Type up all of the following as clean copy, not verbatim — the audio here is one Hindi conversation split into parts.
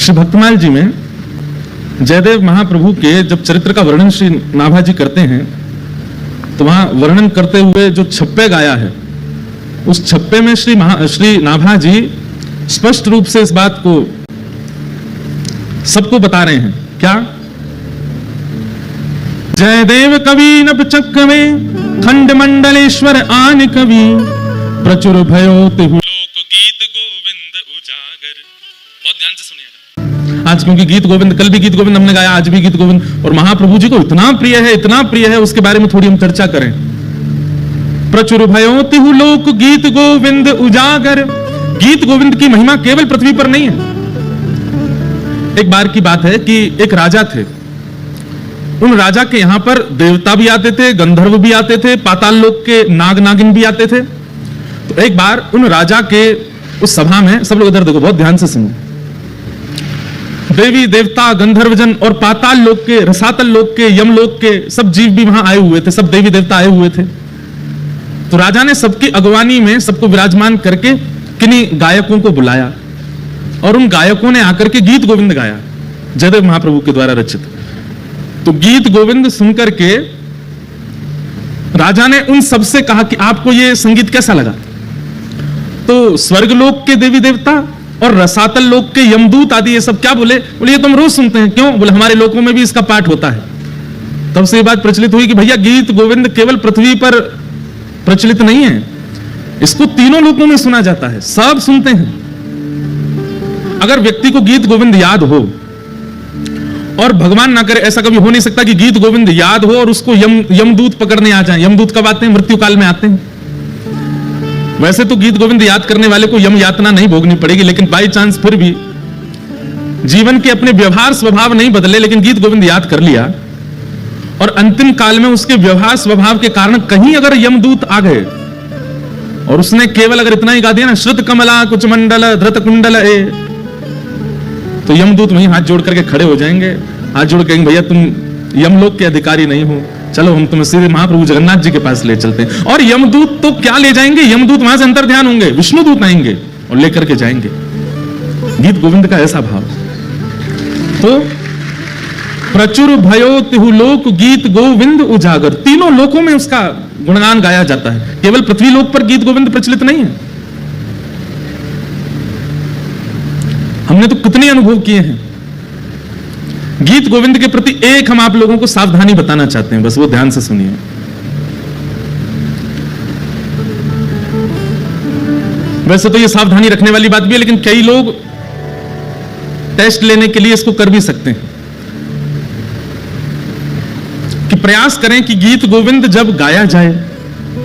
श्री भक्तमाल जी में जयदेव महाप्रभु के जब चरित्र का वर्णन श्री नाभा जी करते हैं तो वहां वर्णन करते हुए जो छप्पे गाया है, उस छप्पे में श्री नाभा जी स्पष्ट रूप से इस बात को सबको बता रहे हैं। क्या? जयदेव कवि नभ चक्रवे खंड मंडलेश्वर आन कवि प्रचुर भयो तिहु लोक गीत गोविंद उजागर। बहुत ध्यान से सुनिएगा आज, क्योंकि गीत गोविंद, कल भी गीत गोविंद हमने गाया, आज भी गीत गोविंद, और महाप्रभु जी को इतना प्रिय है, इतना प्रिय है, उसके बारे में थोड़ी हम चर्चा करें। प्रचुर भयो तिहु लोक गीत गोविंद उजागर। गीत गोविंद की महिमा केवल पृथ्वी पर नहीं है। एक बार की बात है कि एक राजा थे, उन राजा के यहां पर देवता भी आते थे, गंधर्व भी आते थे, पाताल लोक के नाग नागिन भी आते थे। तो एक बार उन राजा के उस सभा में, सब लोग इधर देखो, बहुत ध्यान से सुनो, देवी देवता गंधर्वजन और पाताल लोक के, रसातल लोक के, यमलोक के सब जीव भी वहां आए हुए थे, सब देवी देवता आए हुए थे। तो राजा ने सबकी अगवानी में सबको विराजमान करके किन्हीं गायकों को बुलाया और उन गायकों ने आकर के गीत गोविंद गाया, जयदेव महाप्रभु के द्वारा रचित। तो गीत गोविंद सुनकर के राजा ने उन सबसे कहा कि आपको ये संगीत कैसा लगा? तो स्वर्गलोक के देवी देवता और रसातल लोक के यमदूत आदि ये सब क्या बोले? बोले ये तो हम रोज सुनते हैं। क्यों? बोले हमारे लोकों में भी इसका पाठ होता है। तब से ये बात प्रचलित हुई कि भैया गीत गोविंद केवल पृथ्वी पर प्रचलित नहीं है, इसको तीनों लोकों में सुना जाता है, सब सुनते हैं। अगर व्यक्ति को गीत गोविंद याद हो, और भगवान ना करे ऐसा कभी हो नहीं सकता कि गीत गोविंद याद हो और उसको यमदूत पकड़ने आ जाए। यमदूत कब आते हैं? मृत्यु काल में आते हैं। वैसे तो गीत गोविंद याद करने वाले को यम यातना नहीं भोगनी पड़ेगी, लेकिन बाई चांस फिर भी जीवन के अपने व्यवहार स्वभाव नहीं बदले, लेकिन गीत गोविंद याद कर लिया और अंतिम काल में उसके व्यवहार स्वभाव के कारण कहीं अगर यमदूत आ गए और उसने केवल अगर इतना ही गा दिया ना, श्रुत कमला कुछ मंडल धृत कुंडल ए, तो यमदूत वहीं हाथ जोड़ करके खड़े हो जाएंगे, हाथ जोड़ कहेंगे भैया तुम यमलोक के अधिकारी नहीं हो, चलो हम तुम्हें सीधे महाप्रभु जगन्नाथ जी के पास ले चलते हैं। और यमदूत तो क्या ले जाएंगे, यमदूत वहां से अंतर ध्यान होंगे, विष्णुदूत आएंगे और लेकर के जाएंगे। गीत गोविंद का ऐसा भाव। तो प्रचुर भयो तिहु लोक गीत गोविंद उजागर, तीनों लोकों में उसका गुणगान गाया जाता है, केवल पृथ्वी लोक पर गीत गोविंद प्रचलित नहीं है। हमने तो कितने अनुभव किए हैं। गीत गोविंद के प्रति एक हम आप लोगों को सावधानी बताना चाहते हैं, बस वो ध्यान से सुनिए। वैसे तो ये सावधानी रखने वाली बात भी है, लेकिन कई लोग टेस्ट लेने के लिए इसको कर भी सकते हैं कि प्रयास करें कि गीत गोविंद जब गाया जाए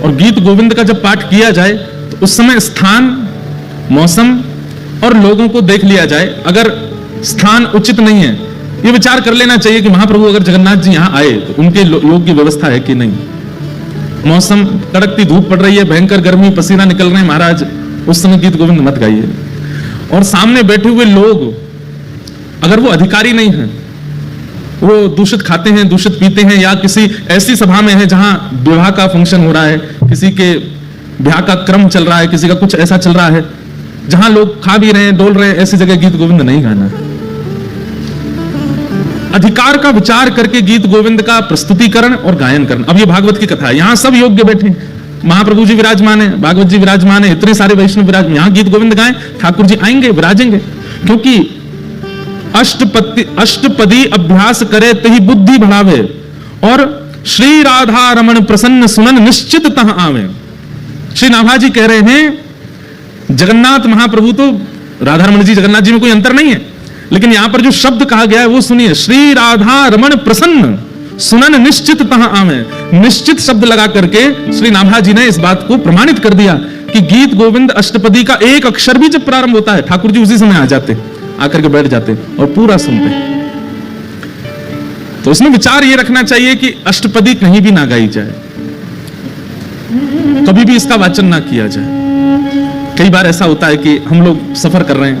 और गीत गोविंद का जब पाठ किया जाए तो उस समय स्थान, मौसम और लोगों को देख लिया जाए। अगर स्थान उचित नहीं है, ये विचार कर लेना चाहिए कि महाप्रभु अगर जगन्नाथ जी यहां आए तो उनके योग्य व्यवस्था है कि नहीं। मौसम, कड़कती धूप पड़ रही है, भयंकर गर्मी, पसीना निकल रहे हैं महाराज, उस समय गीत गोविंद मत गाइए। और सामने बैठे हुए लोग अगर वो अधिकारी नहीं है, वो दूषित खाते हैं, दूषित पीते हैं, या किसी ऐसी सभा में है जहां विवाह का फंक्शन हो रहा है, किसी के ब्याह का क्रम चल रहा है, किसी का कुछ ऐसा चल रहा है जहां लोग खा भी रहे हैं, डोल रहे हैं, ऐसी जगह गीत गोविंद नहीं गाना। अधिकार का विचार करके गीत गोविंद का प्रस्तुतिकरण और गायन करना। अब ये भागवत की कथा है, यहां सब योग्य बैठे, महाप्रभु जी विराजमान है, भागवत जी विराजमान है, इतने सारे वैष्णव विराजमान, यहां गीत गोविंद गाएं, ठाकुर जी आएंगे, विराजेंगे। क्योंकि अष्टपदी अभ्यास करे तही बुद्धि बढ़ावे और श्री राधा रमण प्रसन्न सुनन निश्चित तह आवे। श्री नाभा जी कह रहे हैं जगन्नाथ महाप्रभु तो राधा रमण जी, जगन्नाथ जी में कोई अंतर नहीं है, लेकिन यहां पर जो शब्द कहा गया है वो सुनिए, श्री राधा रमण प्रसन्न सुनन निश्चित तह आवे। निश्चित शब्द लगा करके श्री नाभा जी ने इस बात को प्रमाणित कर दिया कि गीत गोविंद अष्टपदी का एक अक्षर भी जब प्रारंभ होता है, ठाकुर जी उसी समय आ जाते, आकर के बैठ जाते और पूरा सुनते। तो इसमें विचार ये रखना चाहिए कि अष्टपदी कहीं भी ना गाई जाए, कभी भी इसका वाचन ना किया जाए। कई बार ऐसा होता है कि हम लोग सफर कर रहे हैं,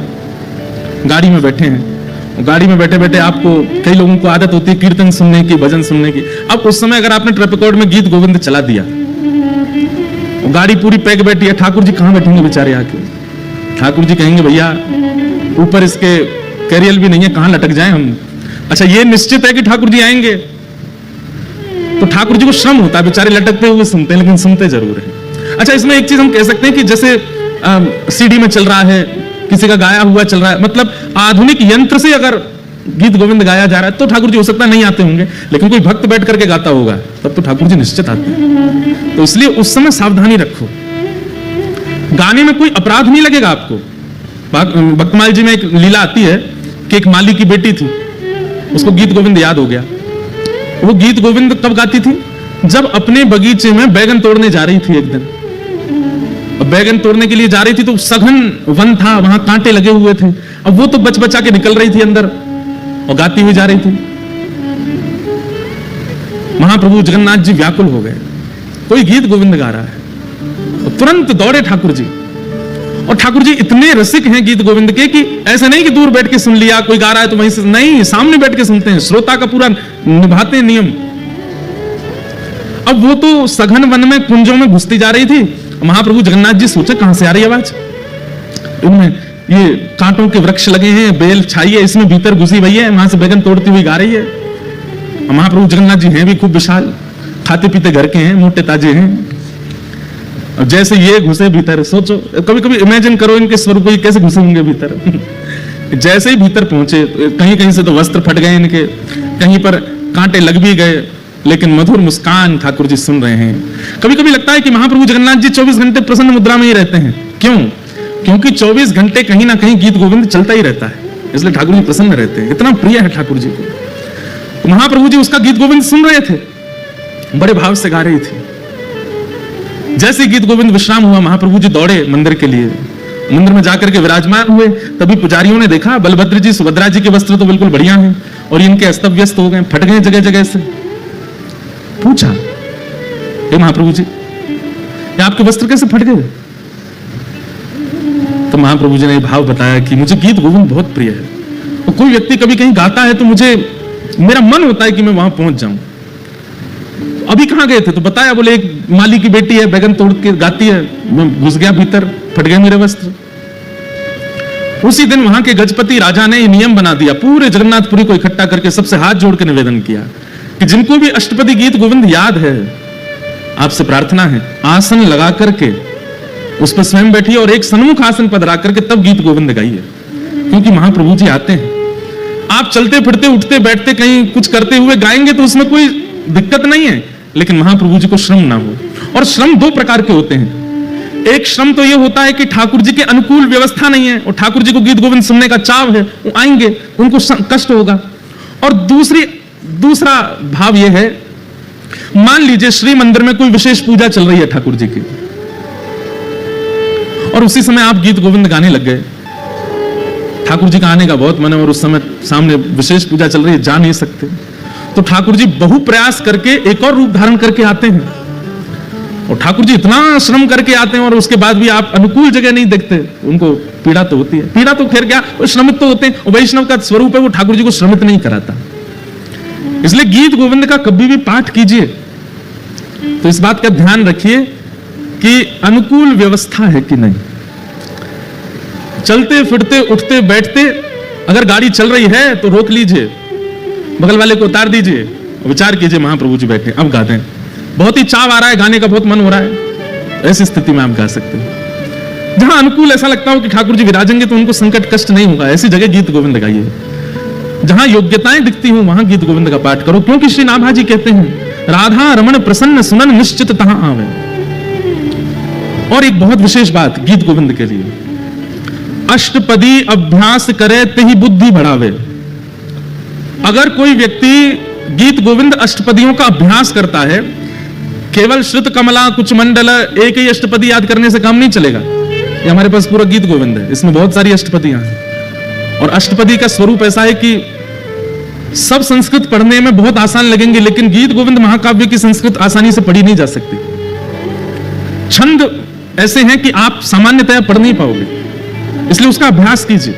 गाड़ी में बैठे हैं, गाड़ी में बैठे बैठे आपको, कई लोगों को आदत होती है कीर्तन सुनने की, भजन सुनने की। अब उस समय अगर आपने ट्रैप रिकॉर्ड में गीत गोविंद चला दिया, गाड़ी पूरी पैक बैठी है, ठाकुर जी कहां बैठेंगे बेचारे आके? ठाकुर जी कहेंगे भैया ऊपर इसके कैरियल भी नहीं है, कहां लटक जाएं हम। अच्छा, ये निश्चित है कि ठाकुर जी आएंगे, तो ठाकुर जी को श्रम होता है, बेचारे लटकते हुए सुनते हैं, लेकिन सुनते जरूर हैं। अच्छा, इसमें एक चीज हम कह सकते हैं कि जैसे सीडी में चल रहा है, किसी का गाया हुआ चल रहा है, मतलब आधुनिक यंत्र से अगर गीत गोविंद गाया जा रहा है तो ठाकुर जी हो सकता है नहीं आते होंगे, लेकिन कोई भक्त बैठ करके गाता होगा तब तो ठाकुर जी निश्चित आते हैं। तो इसलिए उस समय सावधानी रखो, गाने में कोई अपराध नहीं लगेगा आपको। भक्तमाल जी में एक लीला आती है कि एक माली की बेटी थी, उसको गीत गोविंद याद हो गया। वो गीत गोविंद कब गाती थी? जब अपने बगीचे में बैगन तोड़ने जा रही थी एक दिन। अब बैगन तोड़ने के लिए जा रही थी तो सघन वन था, वहां कांटे लगे हुए थे। अब वो तो बच बचा के निकल रही थी अंदर और गाती हुई जा रही थी। महाप्रभु जगन्नाथ जी व्याकुल हो गए, कोई गीत गोविंद गा रहा है, और तुरंत दौड़े ठाकुर जी। और ठाकुर जी इतने रसिक हैं गीत गोविंद के कि ऐसे नहीं कि दूर बैठ के सुन लिया, कोई गा रहा है तो वहीं से, नहीं, सामने बैठ के सुनते हैं, श्रोता का पूरा निभाते हैं नियम। अब वो तो सघन वन में कुंजों में घुसती जा रही थी। महाप्रभु जगन्नाथ जी सोचे कहां से आ रही आवाज, इनमें ये कांटों के वृक्ष लगे हैं, बेल छाई है, इसमें भीतर घुसी हुई है, वहां से बैगन तोड़ती हुई गा रही है। महाप्रभु जगन्नाथ जी हैं भी खूब विशाल, खाते पीते घर के हैं, मोटे ताजे हैं। और जैसे ये घुसे भीतर, सोचो कभी कभी इमेजिन करो इनके स्वरूप को, ये कैसे घुसे होंगे भीतर। जैसे ही भीतर पहुंचे, कहीं कहीं से तो वस्त्र फट गए इनके, कहीं पर कांटे लग भी गए, लेकिन मधुर मुस्कान ठाकुर जी सुन रहे हैं। कभी कभी लगता है कि महाप्रभु जगन्नाथ जी 24 घंटे प्रसन्न मुद्रा में ही रहते हैं। क्यों? क्योंकि 24 घंटे कहीं ना कहीं गीत गोविंद चलता ही रहता है, इसलिए ठाकुर जी प्रसन्न रहते हैं, इतना प्रिय है ठाकुर जी को। तो महाप्रभु जी उसका गीत गोविंद सुन रहे थे, बड़े भाव से गा रही थी। जैसे गीत गोविंद विश्राम हुआ, महाप्रभु जी दौड़े मंदिर के लिए। मंदिर में जाकर के विराजमान हुए, तभी पुजारियों ने देखा बलभद्र जी सुभद्रा जी के वस्त्र तो बिल्कुल बढ़िया हैं और इनके अस्त व्यस्त हो गए, फट गए जगह जगह से। पूछा, हे महाप्रभु जी, ये आपके वस्त्र कैसे फट गए? तो महाप्रभु जी ने भाव बताया कि मुझे गीत गोविंद बहुत प्रिय है, और कोई व्यक्ति कभी कहीं गाता है तो मुझे, मेरा मन होता है कि मैं वहां पहुंच जाऊं। अभी कहां गए थे? तो बताया, बोले एक माली की बेटी है, बैगन तोड़ के गाती है, मैं घुस गया भीतर, फट गए मेरे वस्त्र। उसी दिन वहां के गजपति राजा ने नियम बना दिया, पूरे जगन्नाथपुरी को इकट्ठा करके सबसे हाथ जोड़ के निवेदन किया कि जिनको भी अष्टपदी गीत गोविंद याद है, आपसे प्रार्थना है, आसन लगा करके उस पर स्वयं बैठिए और एक सन्मुख आसन पर रख करके तब गीत गोविंद गाइए, क्योंकि महाप्रभु जी आते हैं। आप चलते फिरते उठते बैठते कहीं कुछ करते हुए गाएंगे तो उसमें कोई दिक्कत नहीं है, लेकिन महाप्रभु जी को श्रम ना हो। और श्रम दो प्रकार के होते हैं। एक श्रम तो यह होता है कि ठाकुर जी के अनुकूल व्यवस्था नहीं है और ठाकुर जी को गीत गोविंद सुनने का चाव है, वो आएंगे, उनको कष्ट होगा। और दूसरा भाव यह है, मान लीजिए श्री मंदिर में कोई विशेष पूजा चल रही है ठाकुर जी की, और उसी समय आप गीत गोविंद गाने लग गए। ठाकुर जी का आने का बहुत मन है और उस समय सामने विशेष पूजा चल रही है, जा नहीं सकते, तो ठाकुर जी बहु प्रयास करके एक और रूप धारण करके आते हैं। और ठाकुर जी इतना श्रम करके आते हैं और उसके बाद भी आप अनुकूल जगह नहीं देखते, उनको पीड़ा तो होती है। पीड़ा तो खैर क्या, वो श्रमित तो होते हैं, और वैष्णव का स्वरूप है, वो ठाकुर जी को श्रमित नहीं कराता। इसलिए गीत गोविंद का कभी भी पाठ कीजिए तो इस बात का ध्यान रखिए कि अनुकूल व्यवस्था है कि नहीं। चलते फिरते उठते बैठते अगर गाड़ी चल रही है तो रोक लीजिए, बगल वाले को उतार दीजिए, विचार कीजिए महाप्रभु जी बैठे, अब गाते हैं, बहुत ही चाव आ रहा है, गाने का बहुत मन हो रहा है, ऐसी स्थिति में आप गा सकते हैं। जहां अनुकूल ऐसा लगता हो कि ठाकुर जी विराजेंगे तो उनको संकट कष्ट नहीं होगा, ऐसी जगह गीत गोविंद गाइए। जहां योग्यताएं दिखती हो वहां गीत गोविंद का पाठ करो, क्योंकि श्री नाभा जी कहते हैं, राधा रमण प्रसन्न सुनन निश्चित तहां आवे। और एक बहुत विशेष बात गीत गोविंद के लिए, अष्टपदी अभ्यास करे ते ही बुद्धि बढ़ावे। अगर कोई व्यक्ति गीत गोविंद अष्टपदियों का अभ्यास करता है, केवल श्रुत कमला कुछ मंडल एक ही अष्टपदी याद करने से काम नहीं चलेगा। ये हमारे पास पूरा गीत गोविंद है, इसमें बहुत सारी अष्टपदियां हैं, और अष्टपदी का स्वरूप ऐसा है कि सब संस्कृत पढ़ने में बहुत आसान लगेंगे, लेकिन गीत गोविंद महाकाव्य की संस्कृत आसानी से पढ़ी नहीं जा सकती। छंद ऐसे हैं कि आप सामान्यतया पढ़ नहीं पाओगे, इसलिए उसका अभ्यास कीजिए।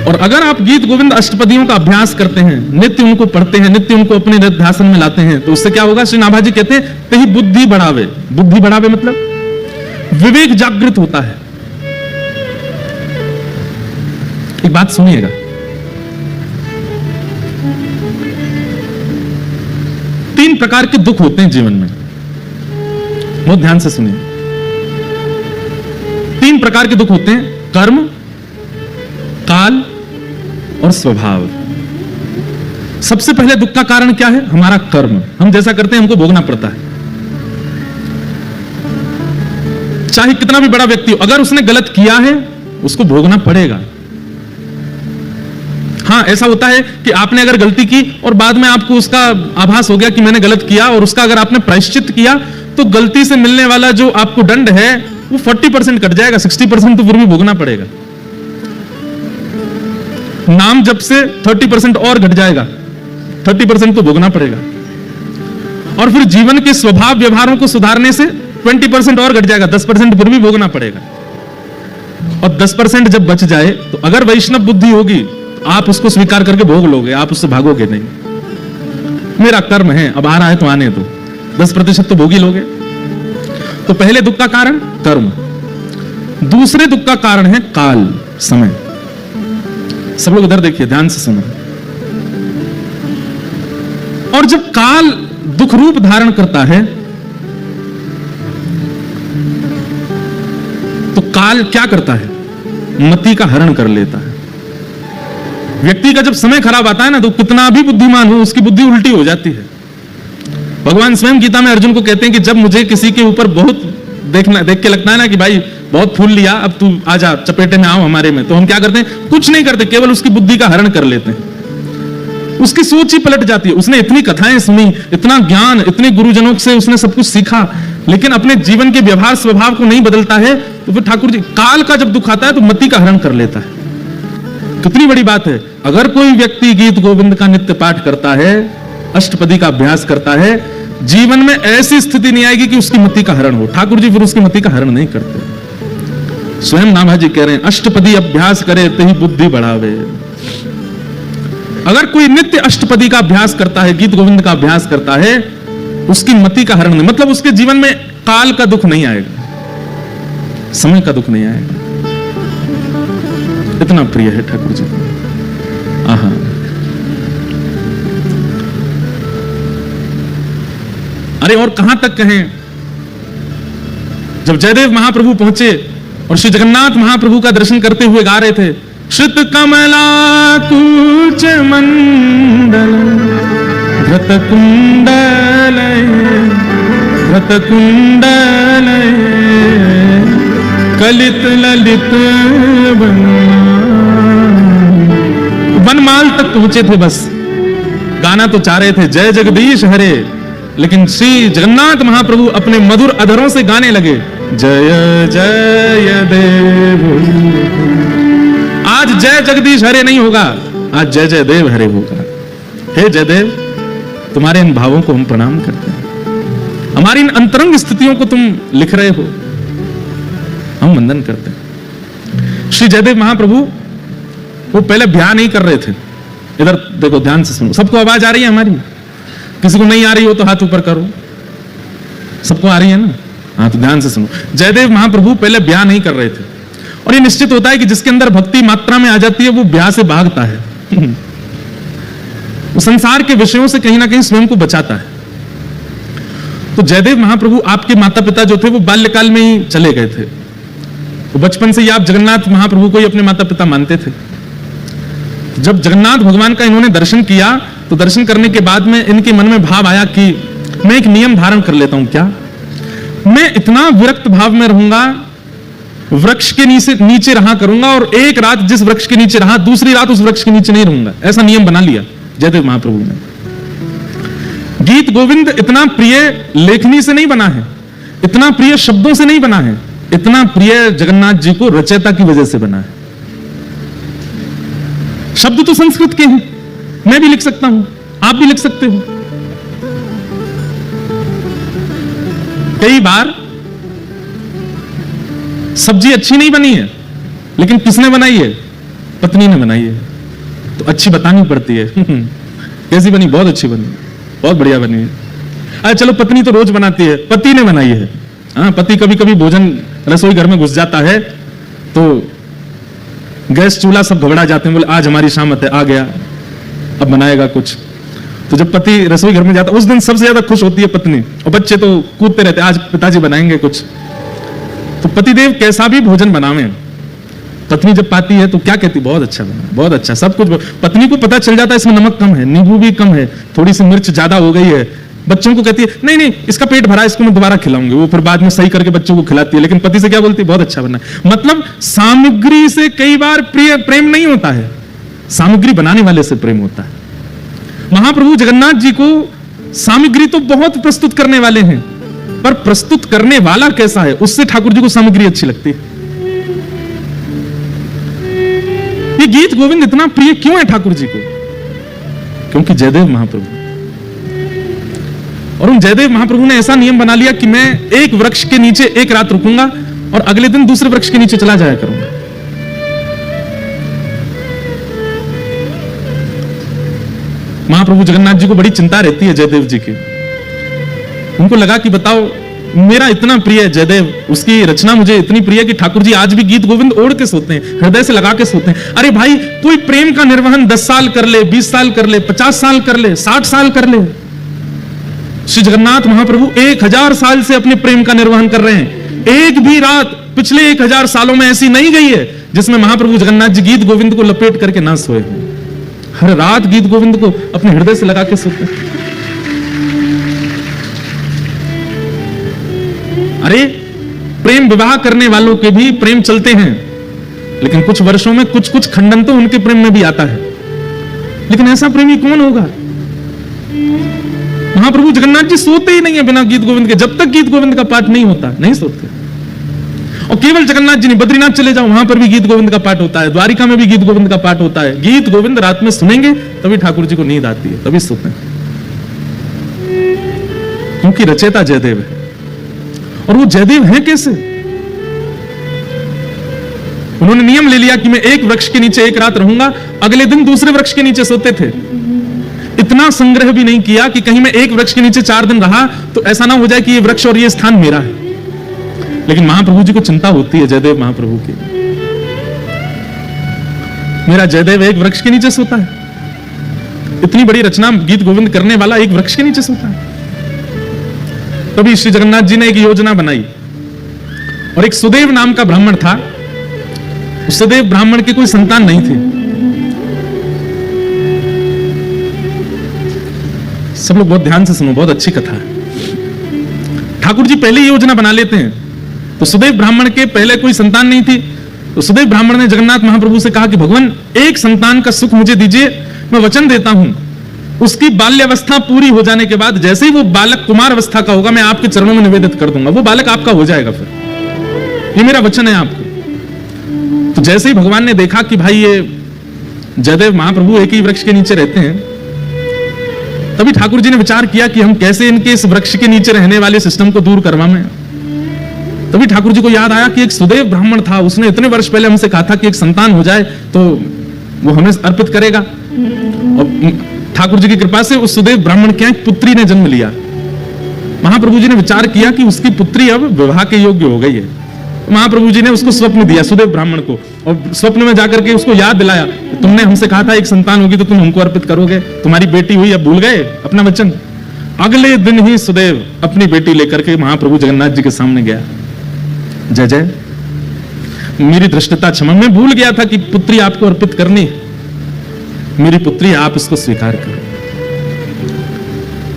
और अगर आप गीत गोविंद अष्टपदियों का अभ्यास करते हैं, नित्य उनको पढ़ते हैं, नित्य उनको अपने निध्यासन में लाते हैं, तो उससे क्या होगा? श्री नाभा जी कहते हैं, ते ही बुद्धि बढ़ावे। बुद्धि बढ़ावे मतलब विवेक जागृत होता है। एक बात सुनिएगा, तीन प्रकार के दुख होते हैं जीवन में, बहुत ध्यान से सुनिए। तीन प्रकार के दुख होते हैं, कर्म, काल और स्वभाव। सबसे पहले दुख का कारण क्या है? हमारा कर्म। हम जैसा करते हैं हमको भोगना पड़ता है। चाहे कितना भी बड़ा व्यक्ति हो, अगर उसने गलत किया है उसको भोगना पड़ेगा। हाँ, ऐसा होता है कि आपने अगर गलती की और बाद में आपको उसका आभास हो गया कि मैंने गलत किया, और उसका अगर आपने प्रायश्चित किया, तो गलती से मिलने वाला जो आपको दंड है वो 40% कट जाएगा, 60% तो फिर भी भोगना पड़ेगा। नाम जब से 30% और घट जाएगा, 30% तो भोगना पड़ेगा। और फिर जीवन के स्वभाव व्यवहारों को सुधारने से 20% और घट जाएगा, 10% फिर भी भोगना पड़ेगा। और 10% जब बच जाए तो अगर वैष्णव बुद्धि होगी तो आप उसको स्वीकार करके भोग लोगे, आप उससे भागोगे नहीं। मेरा कर्म है, अब आ रहा है तो आने दो, 10% तो भोग ही लोगे। तो पहले दुख का कारण कर्म, दूसरे दुख का कारण है काल, समय। सब लोग इधर देखिए, ध्यान से सुनो। और जब काल दुख रूप धारण करता है तो काल क्या करता है? मति का हरण कर लेता है। व्यक्ति का जब समय खराब आता है ना, तो कितना भी बुद्धिमान हो उसकी बुद्धि उल्टी हो जाती है। भगवान स्वयं गीता में अर्जुन को कहते हैं कि जब मुझे किसी के ऊपर बहुत देख के लगता है ना कि भाई बहुत फूल लिया, अब तू आजा चपेटे में आओ हमारे में, तो हम क्या करते हैं? कुछ नहीं करते, केवल उसकी बुद्धि का हरण कर लेते हैं। उसकी सोच ही पलट जाती है। उसने इतनी कथाएं सुनी, इतना ज्ञान, इतने गुरुजनों से उसने सब कुछ सीखा, लेकिन अपने जीवन के व्यवहार स्वभाव को नहीं बदलता है, तो फिर ठाकुर जी काल का जब दुख आता है तो मति का हरण कर लेता है। कितनी बड़ी बात है। अगर कोई व्यक्ति गीत गोविंद का नित्य पाठ करता है, अष्टपदी का अभ्यास करता है, जीवन में ऐसी स्थिति नहीं आएगी कि उसकी मति का हरण हो। ठाकुर जी फिर उसकी मति का हरण नहीं करते। स्वयं नाभा जी कह रहे हैं, अष्टपदी अभ्यास करे ते ही बुद्धि बढ़ावे। अगर कोई नित्य अष्टपदी का अभ्यास करता है, गीत गोविंद का अभ्यास करता है, उसकी मति का हरण नहीं, मतलब उसके जीवन में काल का दुख नहीं आएगा, समय का दुख नहीं आएगा। इतना प्रिय है ठाकुर जी। आहा, अरे और कहां तक कहें, जब जयदेव महाप्रभु पहुंचे और श्री जगन्नाथ महाप्रभु का दर्शन करते हुए गा रहे थे, श्रित कमला कूच मंडल धृत कुंडल कलित ललित वनमाल तक पहुंचे थे। बस गाना तो चाह रहे थे जय जगदीश हरे, लेकिन श्री जगन्नाथ महाप्रभु अपने मधुर अधरों से गाने लगे, जय जय देव। आज जय जगदीश हरे नहीं होगा, आज जय जय देव हरे होगा। हे जयदेव, तुम्हारे इन भावों को हम प्रणाम करते हैं, हमारी इन अंतरंग स्थितियों को तुम लिख रहे हो, हम वंदन करते हैं। श्री जयदेव महाप्रभु वो पहले ब्याह नहीं कर रहे थे। इधर देखो, ध्यान से सुनो। सबको आवाज आ रही है हमारी? किसी को नहीं आ रही हो तो हाथ ऊपर करो। सबको आ रही है ना? हाँ, तो ध्यान से सुनो। जयदेव महाप्रभु पहले ब्याह नहीं कर रहे थे, और ये निश्चित होता है कि जिसके अंदर भक्ति मात्रा में आ जाती है वो ब्याह से भागता है। वो संसार के विषयों से कहीं ना कहीं स्वयं को बचाता है। तो जयदेव महाप्रभु, आपके माता पिता जो थे वो बाल्यकाल में ही चले गए थे। तो बचपन से ही आप जगन्नाथ महाप्रभु को ही अपने माता पिता मानते थे। जब जगन्नाथ भगवान का इन्होंने दर्शन किया, तो दर्शन करने के बाद में इनके मन में भाव आया कि मैं एक नियम धारण कर लेता हूं। क्या? मैं इतना विरक्त भाव में रहूंगा, वृक्ष के नीचे रहा करूंगा, और एक रात जिस वृक्ष के नीचे रहा, दूसरी रात उस वृक्ष के नीचे नहीं रहूंगा। ऐसा नियम बना लिया जयदेव महाप्रभु ने। गीत गोविंद इतना प्रिय लेखनी से नहीं बना है, इतना प्रिय शब्दों से नहीं बना है, इतना प्रिय जगन्नाथ जी को रचयिता की वजह से बना है। शब्द तो संस्कृत के हैं, मैं भी लिख सकता हूं, आप भी लिख सकते हो। कई बार सब्जी अच्छी नहीं बनी है, लेकिन किसने बनाई है? पत्नी ने बनाई है, तो अच्छी बतानी पड़ती है। कैसी बनी? बहुत अच्छी बनी, बहुत बढ़िया बनी है। अरे चलो, पत्नी तो रोज बनाती है, पति ने बनाई है। हाँ, पति कभी कभी भोजन रसोई घर में घुस जाता है, तो गैस चूल्हा सब घबरा जाते हैं, बोले आज हमारी शामत है, आ गया, अब बनाएगा कुछ। तो जब पति रसोई घर में जाता उस दिन सबसे ज्यादा खुश होती है पत्नी, और बच्चे तो कूदते रहते आज पिताजी बनाएंगे कुछ। तो पतिदेव कैसा भी भोजन बनावे, पत्नी जब पाती है तो क्या कहती, बहुत अच्छा बना, बहुत अच्छा, सब कुछ। पत्नी को पता चल जाता है इसमें नमक कम है, नींबू भी कम है, थोड़ी सी मिर्च ज्यादा हो गई है। बच्चों को कहती है नहीं नहीं इसका पेट भरा, इसको मैं दोबारा खिलाऊंगी, वो फिर बाद में सही करके बच्चों को खिलाती है। लेकिन पति से क्या बोलती है, बहुत अच्छा बना। मतलब सामग्री से कई बार प्रेम नहीं होता है, सामग्री बनाने वाले से प्रेम होता है। महाप्रभु जगन्नाथ जी को सामग्री तो बहुत प्रस्तुत करने वाले हैं, पर प्रस्तुत करने वाला कैसा है उससे ठाकुर जी को सामग्री अच्छी लगती है। ये गीत गोविंद इतना प्रिय क्यों है ठाकुर जी को? क्योंकि जयदेव महाप्रभु, और उन जयदेव महाप्रभु ने ऐसा नियम बना लिया कि मैं एक वृक्ष के नीचे एक रात रुकूंगा और अगले दिन दूसरे वृक्ष के नीचे चला जाया करूंगा। महाप्रभु जगन्नाथ जी को बड़ी चिंता रहती है जयदेव जी की। उनको लगा कि बताओ मेरा इतना प्रिय जयदेव, उसकी रचना मुझे इतनी प्रिय कि ठाकुर जी आज भी गीत गोविंद ओढ़ के सोते हैं, हृदय से लगा के सोते हैं। अरे भाई कोई प्रेम का निर्वहन 10 साल कर ले, 20 साल कर ले, 50 साल कर ले, 60 साल कर ले। श्री जगन्नाथ महाप्रभु 1000 साल से अपने प्रेम का निर्वहन कर रहे हैं। एक भी रात पिछले 1000 सालों में ऐसी नहीं गई है जिसमें महाप्रभु जगन्नाथ जी गीत गोविंद को लपेट करके ना सोए। हर रात गीत गोविंद को अपने हृदय से लगा के सोते हैं। अरे प्रेम विवाह करने वालों के भी प्रेम चलते हैं, लेकिन कुछ वर्षों में कुछ कुछ खंडन तो उनके प्रेम में भी आता है। लेकिन ऐसा प्रेमी कौन होगा? महाप्रभु जगन्नाथ जी सोते ही नहीं है बिना गीत गोविंद के, जब तक गीत गोविंद का पाठ नहीं होता नहीं सोते। और केवल जगन्नाथ जी नहीं, बद्रीनाथ चले जाओ वहां पर भी गीत गोविंद का पाठ होता है, द्वारिका में भी गीत गोविंद का पाठ होता है। गीत गोविंद रात में सुनेंगे तभी ठाकुर जी को नींद आती है, तभी सोते हैं, क्योंकि रचयिता जयदेव है। और वो जयदेव हैं कैसे? उन्होंने नियम ले लिया कि मैं एक वृक्ष के नीचे एक रात रहूंगा, अगले दिन दूसरे वृक्ष के नीचे सोते थे। इतना संग्रह भी नहीं किया कि कहीं मैं एक वृक्ष के नीचे 4 दिन रहा तो ऐसा ना हो जाए कि ये वृक्ष और ये स्थान मेरा है। लेकिन महाप्रभु जी को चिंता होती है जयदेव महाप्रभु की, मेरा जयदेव एक वृक्ष के नीचे सोता है, इतनी बड़ी रचना गीत गोविंद करने वाला एक वृक्ष के नीचे सोता है। तभी श्री जगन्नाथ जी ने एक योजना बनाई, और एक सुदेव नाम का ब्राह्मण था। उस सुदेव ब्राह्मण की कोई संतान नहीं थी। सब लोग बहुत ध्यान से सुनो, बहुत अच्छी कथा है। ठाकुर जी पहले ही योजना बना लेते हैं। तो सुदेव ब्राह्मण के पहले कोई संतान नहीं थी, तो सुदेव ब्राह्मण ने जगन्नाथ महाप्रभु से कहा कि भगवान एक संतान का सुख मुझे दीजिए, मैं वचन देता हूं उसकी बाल्यावस्था पूरी हो जाने के बाद जैसे ही वो बालक कुमार अवस्था का होगा मैं आपके चरणों में निवेदित कर दूंगा, वो बालक आपका हो जाएगा। फिर ये मेरा वचन है आपको। तो जैसे ही भगवान ने देखा कि भाई ये जयदेव महाप्रभु एक ही वृक्ष के नीचे रहते हैं, तभी ठाकुर जी ने विचार किया कि हम कैसे इनके इस वृक्ष के नीचे रहने वाले सिस्टम को दूर करवाएं। तभी ठाकुर जी को याद आया कि एक सुदेव ब्राह्मण था, उसने इतने वर्ष पहले हमसे कहा था कि एक संतान हो जाए तो वो हमें अर्पित करेगा। और ठाकुर जी की कृपा से उस सुदेव ब्राह्मण के एक पुत्री ने जन्म लिया। महाप्रभु जी ने विचार किया कि उसकी पुत्री अब विवाह के योग्य हो गई है। महाप्रभु जी ने उसको स्वप्न दिया सुदेव ब्राह्मण को, और स्वप्न में जाकर के उसको याद दिलाया, तुमने हमसे कहा था एक संतान होगी तो तुम हमको अर्पित करोगे, तुम्हारी बेटी हुई, अब भूल गए अपना वचन। अगले दिन ही सुदेव अपनी बेटी लेकर के महाप्रभु जगन्नाथ जी के सामने गया। जय जय, मेरी दृष्टता क्षमा, मैं भूल गया था कि पुत्री आपको अर्पित करनी है, मेरी पुत्री आप इसको स्वीकार करो।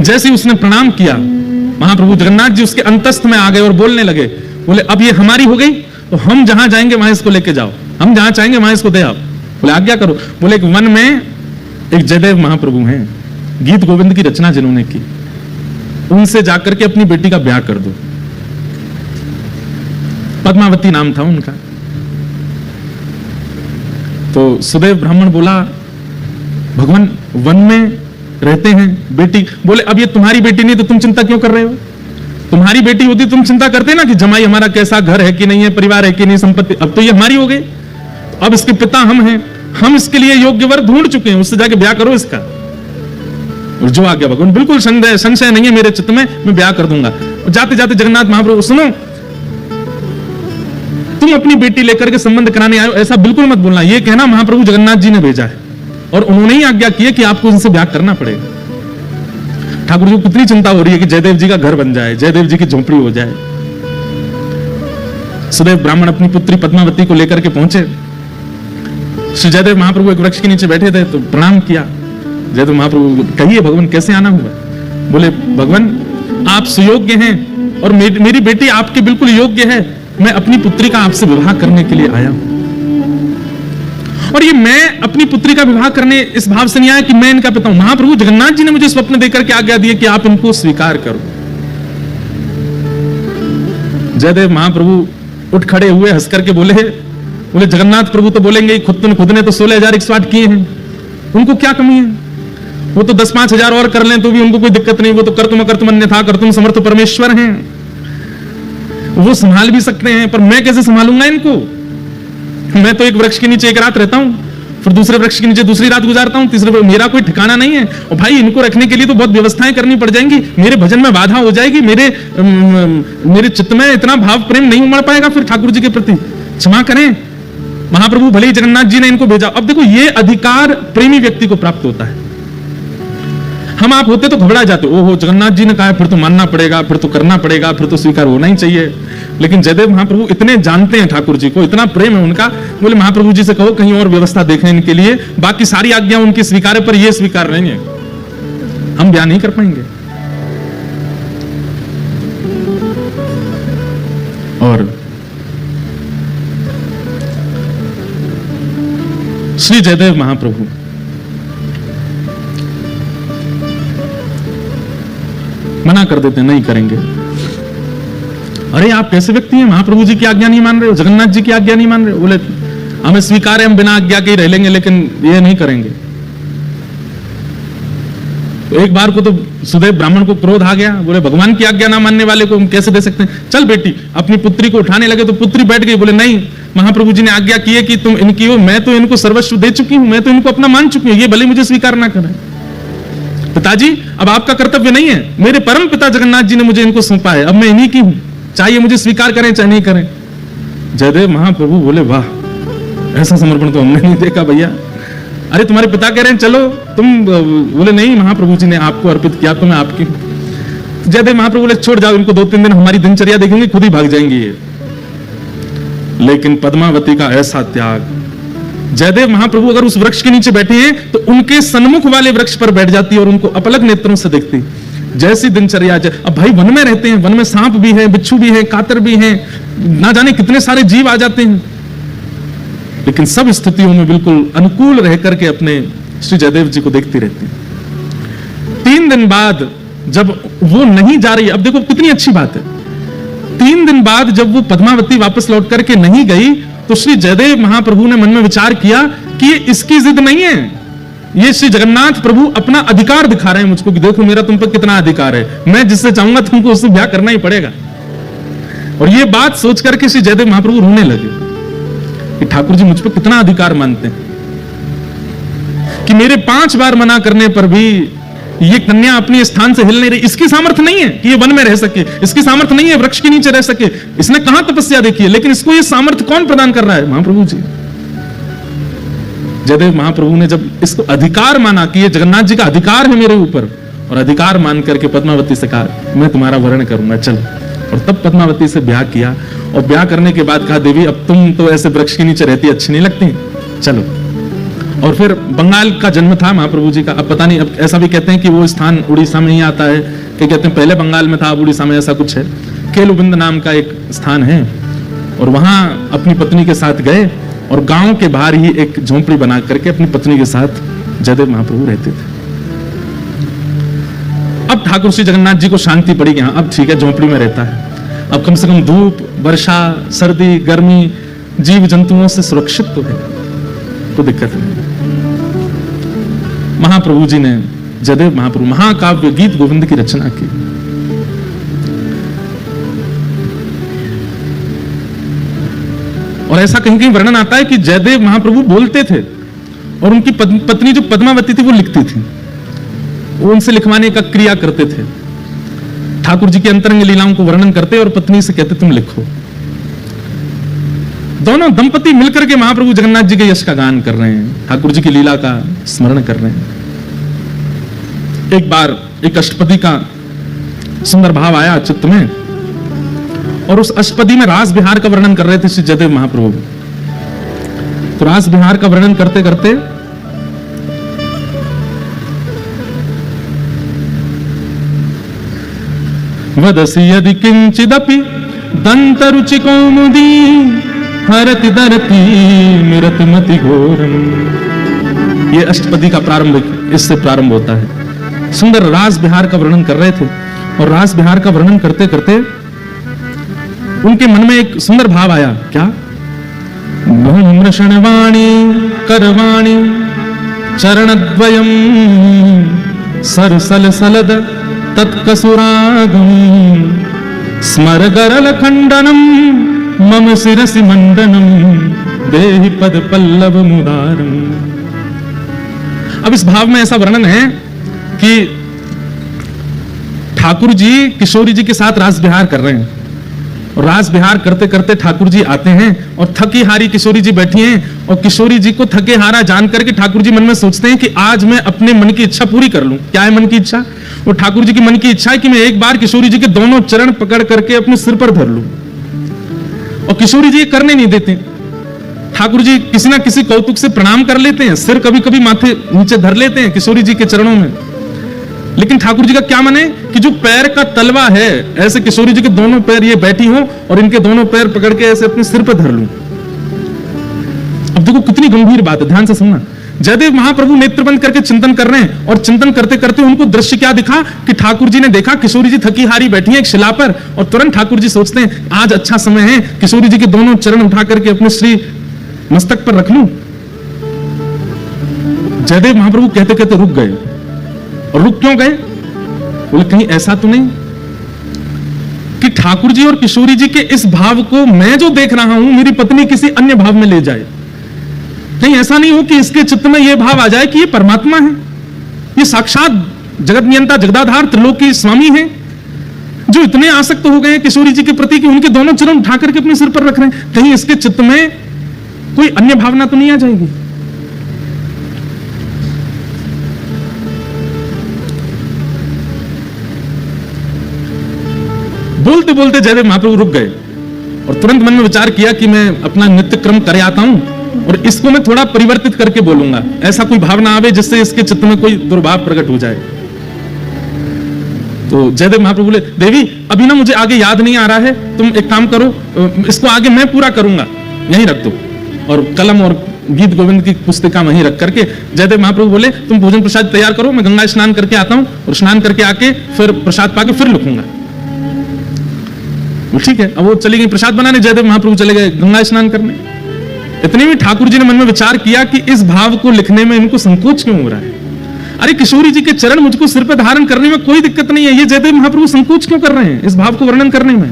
जैसे ही उसने प्रणाम किया, महाप्रभु जगन्नाथ जी उसके अंतस्थ में आ गए और बोलने लगे, बोले अब ये हमारी हो गई तो हम जहां जाएंगे वहां इसको लेके जाओ, हम जहां चाहेंगे वहां इसको दे आओ। बोले आज्ञा करो। बोले एक वन में एक जयदेव महाप्रभु हैं, गीत गोविंद की रचना जिन्होंने की, उनसे जाकर के अपनी बेटी का ब्याह कर दो। पद्मावती नाम था उनका। तो सुदेव ब्राह्मण बोला, भगवान वन में रहते हैं बेटी। बोले अब ये तुम्हारी बेटी नहीं तो तुम चिंता क्यों कर रहे हो? तुम्हारी बेटी होती तुम चिंता करते ना कि जमाई हमारा कैसा, घर है कि नहीं है, परिवार है कि नहीं, संपत्ति। अब तो ये हमारी हो गई, अब इसके पिता हम हैं, हम इसके लिए योग्य वर ढूंढ चुके हैं, उससे जाके ब्याह करो इसका। और जो आ गया भगवान, बिल्कुल संशय नहीं है मेरे चित्त में, मैं ब्याह कर दूंगा। जाते जाते जगन्नाथ महाप्रभु, सुनो तुम अपनी बेटी लेकर के संबंध कराने आए हो, ऐसा बिल्कुल मत बोलना। ये कहना महाप्रभु जगन्नाथ जी ने भेजा है और उन्होंने ही आज्ञा की है कि आपको इनसे ब्याह करना पड़ेगा। ठाकुर जी को कितनी चिंता हो रही है कि जयदेव जी का घर बन जाए, जयदेव जी की झोपड़ी हो जाए। सुदेव ब्राह्मण अपनी पुत्री पद्मावती को लेकर के पहुंचे। श्री जयदेव महाप्रभु एक वृक्ष के नीचे बैठे थे तो प्रणाम किया। जयदेव महाप्रभु, कहिए भगवान कैसे आना हुआ? बोले भगवान आप सुयोग्य हैं और मेरी बेटी आपके बिल्कुल योग्य है। मैं अपनी पुत्री का आपसे विवाह करने के लिए आया हूं। और ये मैं अपनी पुत्री का विवाह करने इस भाव से नहीं आया कि मैं इनका पिता हूं। महाप्रभु जगन्नाथ जी ने मुझे स्वप्न देकर के आज्ञा दी है कि आप इनको स्वीकार करो। जयदेव महाप्रभु उठ खड़े हुए, हंस करके बोले जगन्नाथ प्रभु तो बोलेंगे खुद ने तो 16,108 किए हैं, उनको क्या कमी है? वो तो 10-5 हजार और कर लें तो भी उनको कोई दिक्कत नहीं। वो तो कर्तुम अकर्तुम अन्यथा कर्तुम समर्थ परमेश्वर हैं, वो संभाल भी सकते हैं। पर मैं कैसे संभालूंगा इनको? मैं तो एक वृक्ष के नीचे एक रात रहता हूं, फिर दूसरे वृक्ष के नीचे दूसरी रात गुजारता हूं, तीसरे मेरा कोई ठिकाना नहीं है। और भाई इनको रखने के लिए तो बहुत व्यवस्थाएं करनी पड़ जाएंगी, मेरे भजन में बाधा हो जाएगी, मेरे चित्त में इतना भाव प्रेम नहीं उमड़ पाएगा फिर ठाकुर जी के प्रति। क्षमा करें महाप्रभु, भले ही जगन्नाथ जी ने इनको भेजा। अब देखो ये अधिकार प्रेमी व्यक्ति को प्राप्त होता है। हम आप होते तो घबरा जाते, ओहो जगन्नाथ जी ने कहा फिर तो मानना पड़ेगा, फिर तो करना पड़ेगा, फिर तो स्वीकार होना ही चाहिए। लेकिन जयदेव महाप्रभु इतने जानते हैं ठाकुर जी को, इतना प्रेम है उनका, बोले महाप्रभु जी से कहो कहीं और व्यवस्था देखें इनके लिए, बाकी सारी आज्ञा उनकी स्वीकार है पर ये स्वीकार नहीं है, हम ब्याह नहीं कर पाएंगे। और श्री जयदेव महाप्रभु मना कर देते, नहीं करेंगे। अरे आप कैसे व्यक्ति हैं, महाप्रभु जी की आज्ञा नहीं मान रहे हो, जगन्नाथ जी की आज्ञा नहीं मान रहे हो? बोले हमें स्वीकार है, हम बिना आज्ञा के ही रह लेंगे, लेकिन ये नहीं करेंगे। तो एक बार को तो सुदेव ब्राह्मण को क्रोध आ गया, बोले भगवान की आज्ञा ना मानने वाले को हम कैसे दे सकते हैं? चल बेटी, अपनी पुत्री को उठाने लगे तो पुत्री बैठ गई। बोले नहीं, महाप्रभु जी ने आज्ञा की है कि तुम इनकी हो, मैं तो इनको सर्वस्व दे चुकी हूं, मैं तो इनको अपना मान चुकी हूं, ये भले मुझे स्वीकार ना करें। पिताजी अब आपका कर्तव्य नहीं है, मेरे परम पिता जगन्नाथ जी ने मुझे इनको सौंपा है, अब मैं इन्हीं की हूं, चाहे मुझे स्वीकार करें चाहे नहीं करें। जयदेव महाप्रभु बोले वाह, ऐसा समर्पण तो हमने नहीं देखा भैया। अरे तुम्हारे पिता कह रहे हैं चलो तुम, बोले नहीं महाप्रभु जी ने आपको अर्पित किया तो मैं आपकी। जयदेव महाप्रभु बोले छोड़ जाओ इनको, 2-3 दिन हमारी दिनचर्या देखेंगे, खुद ही भाग जाएंगे ये। लेकिन पद्मावती का ऐसा त्याग, जयदेव महाप्रभु अगर उस वृक्ष के नीचे बैठे हैं तो उनके सन्मुख वाले वृक्ष पर बैठ जाती और उनको अपलक नेत्रों से देखती। जैसी दिनचर्या, अब भाई वन में रहते हैं, वन में सांप भी है, बिच्छू भी है, कातर भी है, ना जाने कितने सारे जीव आ जाते हैं, लेकिन सब स्थितियों में बिल्कुल अनुकूल रह करके अपने श्री जयदेव जी को देखती रहती। 3 दिन बाद जब वो नहीं जा रही, अब देखो कितनी अच्छी बात है, 3 दिन बाद जब वो पद्मावती वापस लौट करके नहीं गई तो श्री जयदेव महाप्रभु ने मन में विचार किया कि ये इसकी जिद नहीं है, ये श्री जगन्नाथ प्रभु अपना अधिकार दिखा रहे हैं मुझको कि देखो मेरा तुम पर कितना अधिकार है, मैं जिससे चाहूंगा तुमको उससे ब्याह करना ही पड़ेगा। और ये बात सोच करके श्री जयदेव महाप्रभु रोने लगे कि ठाकुर जी मुझ पर कितना अधिकार मानते हैं कि मेरे 5 बार मना करने पर भी ये कन्या अपने स्थान से हिल नहीं रही। इसकी सामर्थ्य नहीं है कि ये वन में रह सके, इसकी सामर्थ्य नहीं है वृक्ष के नीचे रह सके, इसने कहां तपस्या देखी है, लेकिन इसको ये सामर्थ्य कौन प्रदान कर रहा है? महाप्रभु जी। जयदेव महाप्रभु ने जब इसको अधिकार माना कि ये जगन्नाथ जी का अधिकार है मेरे ऊपर, और अधिकार मान करके पद्मावती से कहा मैं तुम्हारा वर्ण करूंगा, चलो। और तब पद्मावती से ब्याह किया, और ब्याह करने के बाद कहा देवी अब तुम तो ऐसे वृक्ष के नीचे रहती अच्छी नहीं लगती, चलो। और फिर बंगाल का जन्म था महाप्रभु जी का। अब पता नहीं, अब ऐसा भी कहते हैं कि वो स्थान उड़ीसा में ही आता है, कि कहते हैं पहले बंगाल में था अब उड़ीसा में, ऐसा कुछ है। केलुबिंद नाम का एक स्थान है, और वहां अपनी पत्नी के साथ गए और गांव के बाहर ही एक झोंपड़ी बना करके अपनी पत्नी के साथ जयदेव महाप्रभु रहते थे। अब ठाकुर श्री जगन्नाथ जी को शांति पड़ी कि हाँ अब ठीक है, झोंपड़ी में रहता है, अब कम से कम धूप, वर्षा, सर्दी, गर्मी, जीव जंतुओं से सुरक्षित तो है, कोई दिक्कत नहीं। महाप्रभु जी ने, जयदेव महाप्रभु महाकाव्य गीत गोविंद की रचना की। और ऐसा कहीं कहीं वर्णन आता है कि जयदेव महाप्रभु बोलते थे और उनकी पत्नी जो पद्मावती थी वो लिखती थी, वो उनसे लिखवाने का क्रिया करते थे। ठाकुर जी की अंतरंग लीलाओं को वर्णन करते और पत्नी से कहते तुम लिखो। दोनों दंपति मिलकर के महाप्रभु जगन्नाथ जी के यश का गान कर रहे हैं, ठाकुर जी की लीला का स्मरण कर रहे हैं। एक बार एक अष्टपदी का सुंदर भाव आया चित्त में, और उस अष्टपदी में रास विहार का वर्णन कर रहे थे श्री जयदेव महाप्रभु। तो रास विहार का वर्णन करते करते वदसि यदि किंचिदपि दंत रुचि कौमुदी हरति दरति मिरतिमति घोरम। ये अष्टपदी का प्रारंभ इससे प्रारंभ होता है। सुंदर रास विहार का वर्णन कर रहे थे, और रास विहार का वर्णन करते करते उनके मन में एक सुंदर भाव आया। क्या? भ्रमृषणवाणी करवाणी चरणद्वयम् सरसल सलद तत्कसुरागम स्मरगरल खंडनम मम शिरसि मंडनम देहि पद पल्लव मुदारम। अब इस भाव में ऐसा वर्णन है कि ठाकुर जी किशोरी जी के साथ रास विहार कर रहे हैं, और रास विहार करते करते ठाकुर जी आते हैं और थकी हारी किशोरी जी बैठी हैं, और किशोरी जी को थके हारा जान करके ठाकुर जी मन में सोचते हैं कि आज मैं अपने मन की इच्छा पूरी कर लूं। क्या है मन की इच्छा? वो ठाकुर जी की मन की इच्छा है कि मैं एक बार किशोरी जी के दोनों चरण पकड़ करके अपने सिर पर धर लूं, और किशोरी जी ये करने नहीं देते। ठाकुर जी किसी ना किसी कौतुक से प्रणाम कर लेते हैं, सिर कभी कभी माथे नीचे धर लेते हैं किशोरी जी के चरणों में, लेकिन ठाकुर जी का क्या मन है कि जो पैर का तलवा है, ऐसे किशोरी जी के दोनों पैर ये बैठी हो और इनके दोनों पैर पकड़ के ऐसे अपने सिर पर धर लूं। अब देखो कितनी गंभीर बात है, ध्यान से सुनना। जयदेव महाप्रभु नेत्र बंद करके चिंतन कर रहे हैं, और चिंतन करते करते उनको दृश्य क्या दिखा कि ठाकुर जी ने देखा किशोरी जी थकी हारी बैठी है एक शिला पर, और तुरंत ठाकुर जी सोचते हैं आज अच्छा समय है, किशोरी जी के दोनों चरण उठा करके अपने श्री मस्तक पर रख लूं। जयदेव महाप्रभु कहते कहते रुक गए, और रुक क्यों गए? बोले कहीं ऐसा तो नहीं कि ठाकुर जी और किशोरी जी के इस भाव को मैं जो देख रहा हूं मेरी पत्नी किसी अन्य भाव में ले जाए। कहीं ऐसा नहीं हो कि इसके चित्त में यह भाव आ जाए कि ये परमात्मा है, ये साक्षात जगत नियंता जगदाधार त्रिलोकी स्वामी है, जो इतने आसक्त हो गए हैं किशोरी जी के प्रति कि उनके दोनों चरण उठा करके अपने सिर पर रख रहे हैं। कहीं इसके चित्त में कोई अन्य भावना तो नहीं आ जाएगी? बोलते बोलते जयदेव महाप्रभु रुक गए, और तुरंत मन में विचार किया कि मैं अपना नित्य क्रम करे आता हूं, और इसको मैं थोड़ा परिवर्तित करके बोलूंगा, ऐसा कोई भावना आवे जिससे इसके चित्त में कोई दुर्भाव प्रकट हो जाए। तो जयदेव महाप्रभु बोले, देवी अभी ना मुझे आगे याद नहीं आ रहा है, तुम एक काम करो, इसको आगे मैं पूरा करूंगा, यहीं रख दो। और कलम और गीत गोविंद की पुस्तिका वहीं रख करके जयदेव महाप्रभु बोले, तुम भोजन प्रसाद तैयार करो, मैं गंगा स्नान करके आता हूं, और स्नान करके आके फिर प्रसाद पाके फिर लिखूंगा। ठीक है। अब वो चली गई प्रसाद बनाने, जयदेव महाप्रभु चले गए गंगा स्नान करने। इतने में ठाकुर जी ने मन में विचार किया कि इस भाव को लिखने में इनको संकोच क्यों हो रहा है? अरे किशोरी जी के चरण मुझको सिर पर धारण करने में कोई दिक्कत नहीं है, ये जयदेव महाप्रभु संकोच क्यों कर रहे हैं इस भाव को वर्णन करने में?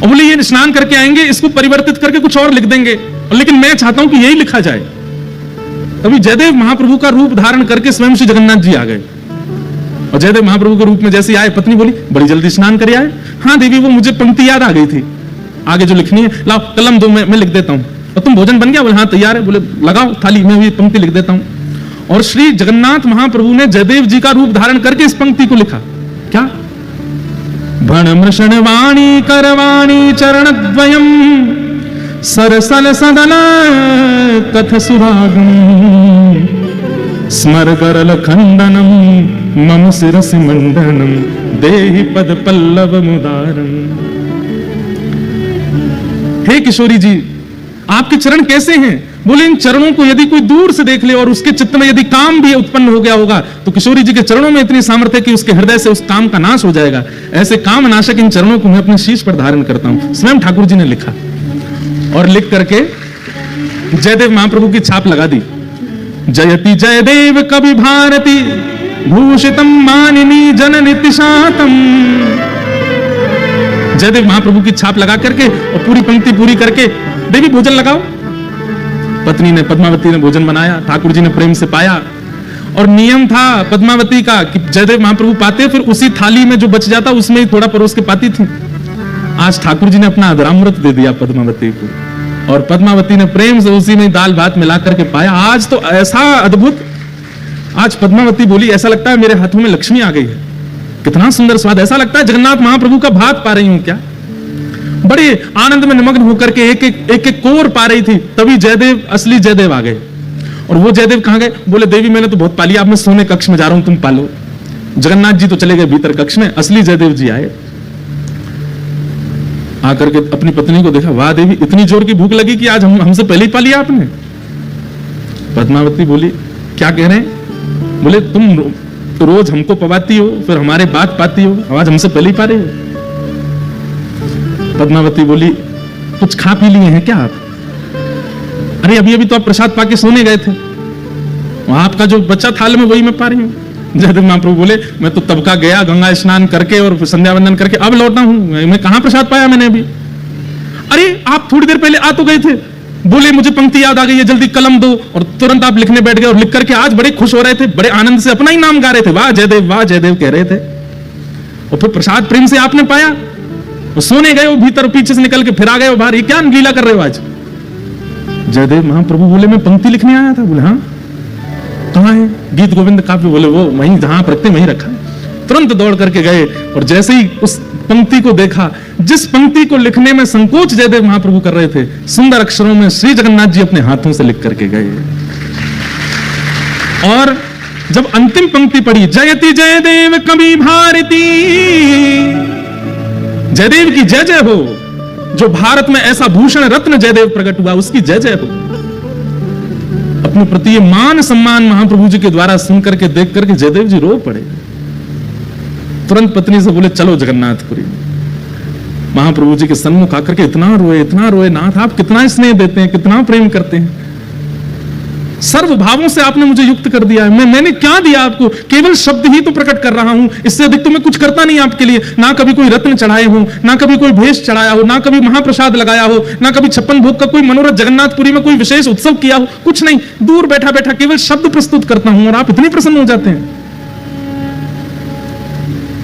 और बोले ये स्नान करके आएंगे, इसको परिवर्तित करके कुछ और लिख देंगे, लेकिन मैं चाहता हूं कि यही लिखा जाए। तभी जयदेव महाप्रभु का रूप धारण करके स्वयं श्री जगन्नाथ जी आ गए, और जयदेव महाप्रभु के रूप में जैसे आए, पत्नी बोली बड़ी जल्दी स्नान करे आए। हाँ देवी, वो मुझे पंक्ति याद आ गई थी, आगे जो लिखनी है, लाओ कलम दो, मैं लिख देता हूं। और तुम भोजन बन गया? बोले हाँ तैयार है। बोले लगाओ थाली, मैं भी पंक्ति लिख देता हूं। और श्री जगन्नाथ महाप्रभु ने जयदेव जी का रूप धारण करके इस पंक्ति को लिखा। क्या? भणमृषण वाणी करवाणी चरणद्वयम् सरसल सदन कथ सुरागम स्मरगरल खंडनम मम शिरसि मंडनम देहि पद पल्लव मुदारम। हे किशोरी जी, आपके चरण कैसे हैं? बोले इन चरणों को यदि कोई दूर से देख ले और उसके चित्त में यदि काम भी उत्पन्न हो गया होगा, तो किशोरी जी के चरणों में इतनी सामर्थ्य है कि उसके हृदय से उस काम का नाश हो जाएगा। ऐसे काम नाशक इन चरणों को मैं अपने शीश पर धारण करता हूं। स्वयं ठाकुर जी ने लिखा, और लिख करके जयदेव महाप्रभु की छाप लगा दी। जयति जयदेव कवि भारती भूषितम मानिनी जननि तिशातम। जयदेव महाप्रभु की छाप लगा करके और पूरी पंक्ति पूरी करके, देवी भोजन लगाओ। पत्नी ने, पद्मावती ने भोजन बनाया, ठाकुर जी ने प्रेम से पाया। और नियम था पद्मावती का कि जयदेव महाप्रभु पाते, फिर उसी थाली में जो बच जाता उसमें ही थोड़ा परोस के पाती थी। आज ठाकुर जी ने अपना अधरामृत दे दिया पद्मावती को, और पद्मावती ने प्रेम से उसी में दाल भात मिला करके पाया। आज तो ऐसा अद्भुत, आज पद्मावती बोली ऐसा लगता है मेरे हाथों में लक्ष्मी आ गई है, कितना सुंदर स्वाद, ऐसा लगता है जगन्नाथ महाप्रभु का भात पा रही हूं क्या। बड़े आनंद में निमग्न होकर के एक एक कोर पा रही थी, तभी जयदेव, असली जयदेव आ गए। और वो जयदेव कहां गए? बोले देवी मैंने तो बहुत पाली, अब मैं सोने कक्ष में जा रहा हूं, तुम पालो। जगन्नाथ जी तो चले गए भीतर कक्ष में, असली जयदेव जी आए। आकर के अपनी पत्नी को देखा, वाह देवी इतनी जोर की भूख लगी कि आज हमसे पहले ही पा लिया आपने। पद्मावती बोली क्या कह रहे हैं? बोले तुम रोज हमको पवाती हो, फिर हमारे बात पाती हो, आज हमसे पहले ही पा रहे हो। पद्मावती बोली कुछ खा पी लिए हैं क्या आप? अरे अभी अभी तो आप प्रसाद पाके सोने गए थे, आपका जो बच्चा थाल में वही मैं पा रही हूं। जयदेव महाप्रभु बोले मैं तो तब का गया गंगा स्नान करके और संध्या वंदन करके अब लौटा हूं, मैं कहां प्रसाद पाया मैंने अभी। अरे आप थोड़ी देर पहले आ तो गए थे। बोले मुझे पंक्ति याद आ गई है, जल्दी कलम दो, और तुरंत आप लिखने बैठ गए और लिख करके आज बड़े खुश हो रहे थे, बड़े आनंद से अपना ही नाम गा रहे थे, वाह जयदेव कह रहे थे। और फिर प्रसाद प्रेम से आपने पाया, और सोने गए हो भीतर, पीछे से निकल के फिर आ गए हो बाहर, ये क्या लीला कर रहे हो आज? जयदेव महाप्रभु बोले मैं पंक्ति लिखने आया था। बोले हाँ कहां है? गीत गोविंद काव्य। बोले वो वहीं जहां आप रखते वहीं रखा। तुरंत दौड़ करके गए और जैसे ही उस पंक्ति को देखा, जिस पंक्ति को लिखने में संकोच जयदेव महाप्रभु कर रहे थे, सुंदर अक्षरों में श्री जगन्नाथ जी अपने हाथों से लिख करके गए। और जब अंतिम पंक्ति पढ़ी, जयति जयदेव कवि भारती, जयदेव की जय जय हो, जो भारत में ऐसा भूषण रत्न जयदेव प्रकट हुआ उसकी जय जय हो। अपने प्रति ये मान सम्मान महाप्रभु जी के द्वारा सुन करके देख करके जयदेव जी रो पड़े। तुरंत पत्नी से बोले चलो जगन्नाथपुरी। महाप्रभु जी के सन्मुख आकर के इतना रोए, नाथ आप कितना स्नेह देते हैं, कितना प्रेम करते हैं, सर्व भावों से आपने मुझे युक्त कर दिया है। मैंने क्या दिया आपको? केवल शब्द ही तो प्रकट कर रहा हूं, इससे अधिक तो मैं कुछ करता नहीं आपके लिए। ना कभी कोई रत्न चढ़ाए हो, ना कभी कोई भेष चढ़ाया हो, ना कभी महाप्रसाद लगाया हो, ना कभी 56 भोग का कोई मनोरथ जगन्नाथपुरी में कोई विशेष उत्सव किया हो, कुछ नहीं। दूर बैठा बैठा केवल शब्द प्रस्तुत करता हूं और आप इतने प्रसन्न हो जाते हैं।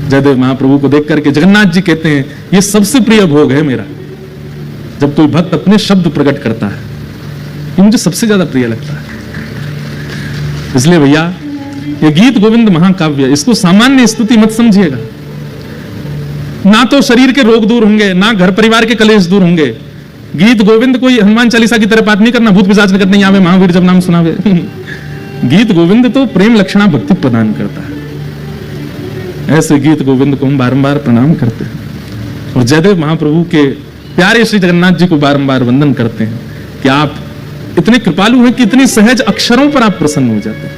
जयदेव महाप्रभु को देख करके जगन्नाथ जी कहते हैं ये सबसे प्रिय भोग है मेरा, जब कोई भक्त अपने शब्द प्रकट करता है, ये मुझे सबसे ज्यादा प्रिय लगता है। इसलिए भैया ये गीत गोविंद महाकाव्य, इसको सामान्य स्तुति मत समझिएगा। ना तो शरीर के रोग दूर होंगे, ना घर परिवार के कलेश दूर होंगे। गीत गोविंद कोई हनुमान चालीसा की तरह पाठ नहीं करना, भूत पिशाच निकट नहीं आवे, महावीर जब नाम सुनावे। गीत गोविंद तो प्रेम लक्षणा भक्ति प्रदान करता है। ऐसे गीत गोविंद को हम बारंबार प्रणाम करते हैं और जयदेव महाप्रभु के प्यारे श्री जगन्नाथ जी को बारंबार वंदन करते हैं कि आप इतने कृपालु हैं कि इतने सहज अक्षरों पर आप प्रसन्न हो जाते हैं।